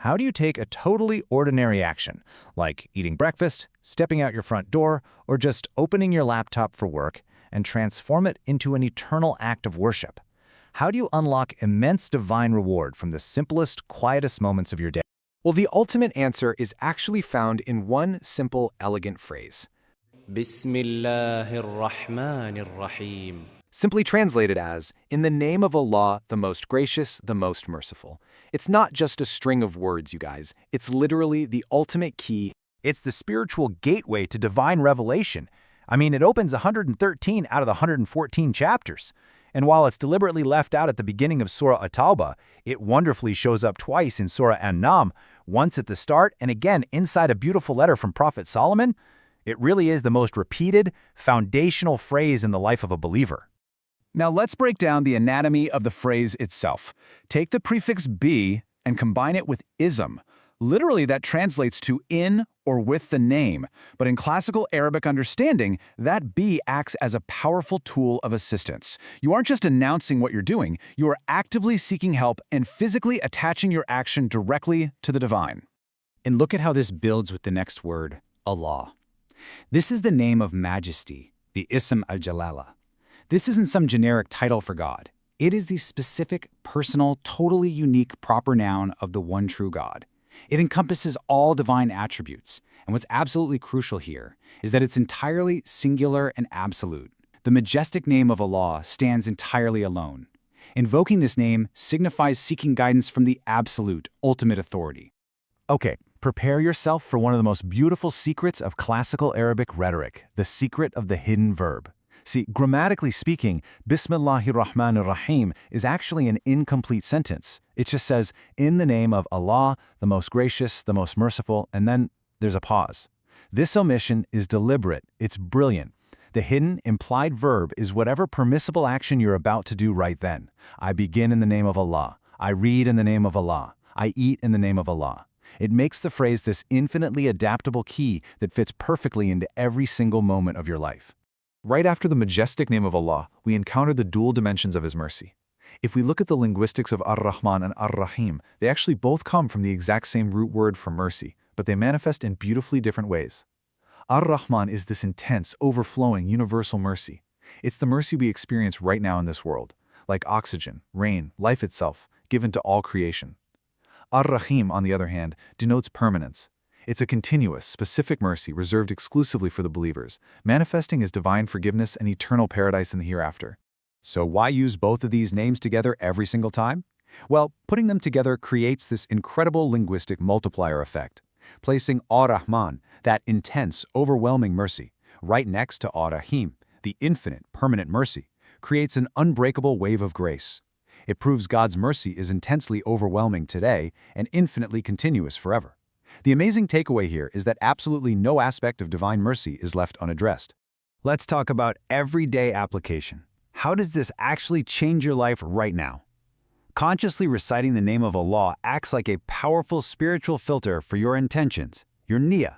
How do you take a totally ordinary action, like eating breakfast, stepping out your front door, or just opening your laptop for work, and transform it into an eternal act of worship? How do you unlock immense divine reward from the simplest, quietest moments of your day? Well, the ultimate answer is actually found in one simple, elegant phrase. Bismillahir Rahmanir Rahim. Simply translated as, in the name of Allah, the most gracious, the most merciful. It's not just a string of words, you guys. It's literally the ultimate key. It's the spiritual gateway to divine revelation. I mean, it opens 113 out of the 114 chapters. And while it's deliberately left out at the beginning of Surah At-Tawbah, it wonderfully shows up twice in Surah An-Nam, once at the start and again inside a beautiful letter from Prophet Solomon. It really is the most repeated, foundational phrase in the life of a believer. Now let's break down the anatomy of the phrase itself. Take the prefix be and combine it with ism. Literally, that translates to in or with the name. But in classical Arabic understanding, that be acts as a powerful tool of assistance. You aren't just announcing what you're doing, you are actively seeking help and physically attaching your action directly to the divine. And look at how this builds with the next word, Allah. This is the name of majesty, the Ism al-Jalala. This isn't some generic title for God. It is the specific, personal, totally unique proper noun of the one true God. It encompasses all divine attributes, and what's absolutely crucial here is that it's entirely singular and absolute. The majestic name of Allah stands entirely alone. Invoking this name signifies seeking guidance from the absolute, ultimate authority. Okay, prepare yourself for one of the most beautiful secrets of classical Arabic rhetoric, the secret of the hidden verb. See, grammatically speaking, Bismillahir Rahmanir Rahim is actually an incomplete sentence. It just says, in the name of Allah, the most gracious, the most merciful, and then there's a pause. This omission is deliberate. It's brilliant. The hidden, implied verb is whatever permissible action you're about to do right then. I begin in the name of Allah. I read in the name of Allah. I eat in the name of Allah. It makes the phrase this infinitely adaptable key that fits perfectly into every single moment of your life. Right after the majestic name of Allah, we encounter the dual dimensions of His mercy. If we look at the linguistics of Ar-Rahman and Ar-Rahim, they actually both come from the exact same root word for mercy, but they manifest in beautifully different ways. Ar-Rahman is this intense, overflowing, universal mercy. It's the mercy we experience right now in this world, like oxygen, rain, life itself, given to all creation. Ar-Rahim, on the other hand, denotes permanence. It's a continuous, specific mercy reserved exclusively for the believers, manifesting as divine forgiveness and eternal paradise in the hereafter. So why use both of these names together every single time? Well, putting them together creates this incredible linguistic multiplier effect. Placing Ar-Rahman, that intense, overwhelming mercy, right next to Ar-Rahim, the infinite, permanent mercy, creates an unbreakable wave of grace. It proves God's mercy is intensely overwhelming today and infinitely continuous forever. The amazing takeaway here is that absolutely no aspect of divine mercy is left unaddressed. Let's talk about everyday application. How does this actually change your life right now? Consciously reciting the name of Allah acts like a powerful spiritual filter for your intentions, your niyyah.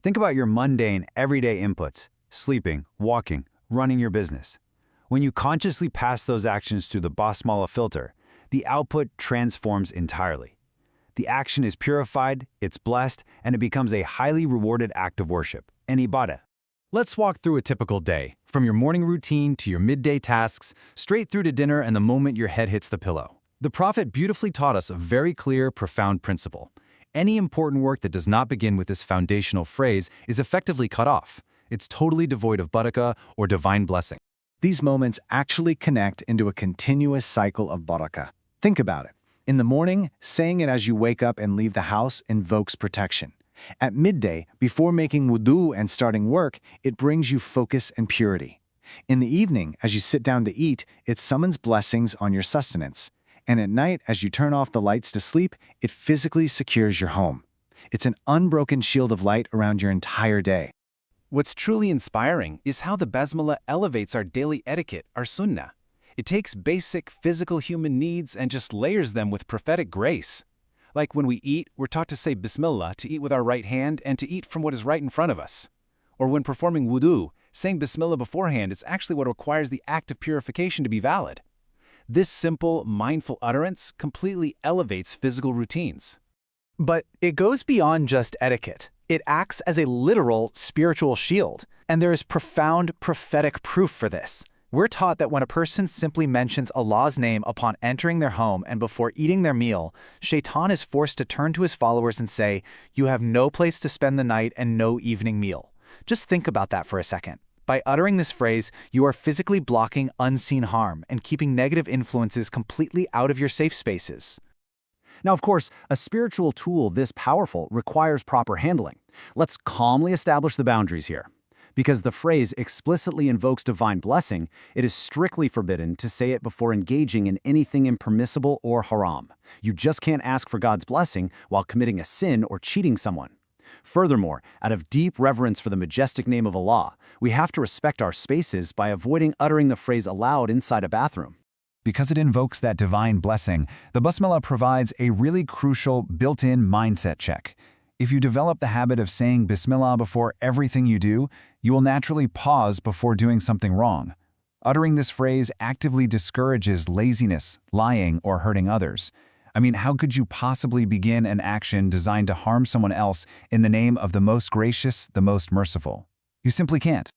Think about your mundane, everyday inputs, sleeping, walking, running your business. When you consciously pass those actions through the basmala filter, the output transforms entirely. The action is purified, it's blessed, and it becomes a highly rewarded act of worship, an ibadah. Let's walk through a typical day, from your morning routine to your midday tasks, straight through to dinner and the moment your head hits the pillow. The Prophet beautifully taught us a very clear, profound principle. Any important work that does not begin with this foundational phrase is effectively cut off. It's totally devoid of barakah or divine blessing. These moments actually connect into a continuous cycle of barakah. Think about it. In the morning, saying it as you wake up and leave the house invokes protection. At midday, before making wudu and starting work, it brings you focus and purity. In the evening, as you sit down to eat, it summons blessings on your sustenance. And at night, as you turn off the lights to sleep, it physically secures your home. It's an unbroken shield of light around your entire day. What's truly inspiring is how the Basmala elevates our daily etiquette, our sunnah. It takes basic physical human needs and just layers them with prophetic grace. Like when we eat, we're taught to say Bismillah, to eat with our right hand and to eat from what is right in front of us. Or when performing wudu, saying Bismillah beforehand is actually what requires the act of purification to be valid. This simple, mindful utterance completely elevates physical routines. But it goes beyond just etiquette. It acts as a literal spiritual shield, and there is profound prophetic proof for this. We're taught that when a person simply mentions Allah's name upon entering their home and before eating their meal, Shaitan is forced to turn to his followers and say, "You have no place to spend the night and no evening meal." Just think about that for a second. By uttering this phrase, you are physically blocking unseen harm and keeping negative influences completely out of your safe spaces. Now, of course, a spiritual tool this powerful requires proper handling. Let's calmly establish the boundaries here. Because the phrase explicitly invokes divine blessing, it is strictly forbidden to say it before engaging in anything impermissible or haram. You just can't ask for God's blessing while committing a sin or cheating someone. Furthermore, out of deep reverence for the majestic name of Allah, we have to respect our spaces by avoiding uttering the phrase aloud inside a bathroom. Because it invokes that divine blessing, the Bismillah provides a really crucial built-in mindset check. If you develop the habit of saying Bismillah before everything you do, you will naturally pause before doing something wrong. Uttering this phrase actively discourages laziness, lying, or hurting others. I mean, how could you possibly begin an action designed to harm someone else in the name of the most gracious, the most merciful? You simply can't.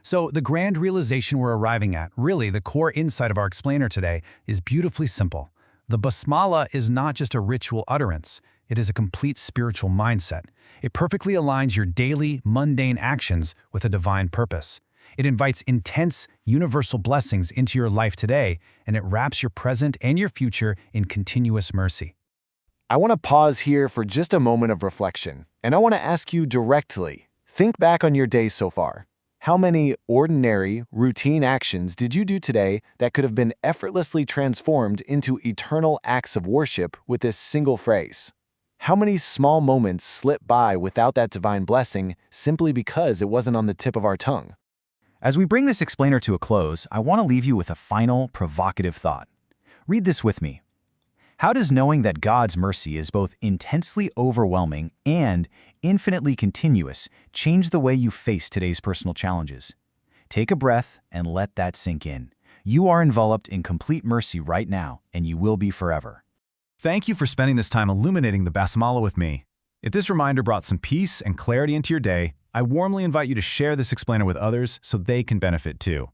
So the grand realization we're arriving at, really the core insight of our explainer today, is beautifully simple. The Basmala is not just a ritual utterance. It is a complete spiritual mindset. It perfectly aligns your daily, mundane actions with a divine purpose. It invites intense, universal blessings into your life today, and it wraps your present and your future in continuous mercy. I want to pause here for just a moment of reflection, and I want to ask you directly, think back on your day so far. How many ordinary, routine actions did you do today that could have been effortlessly transformed into eternal acts of worship with this single phrase? How many small moments slip by without that divine blessing simply because it wasn't on the tip of our tongue? As we bring this explainer to a close, I want to leave you with a final, provocative thought. Read this with me. How does knowing that God's mercy is both intensely overwhelming and infinitely continuous change the way you face today's personal challenges? Take a breath and let that sink in. You are enveloped in complete mercy right now, and you will be forever. Thank you for spending this time illuminating the Basmala with me. If this reminder brought some peace and clarity into your day, I warmly invite you to share this explainer with others so they can benefit too.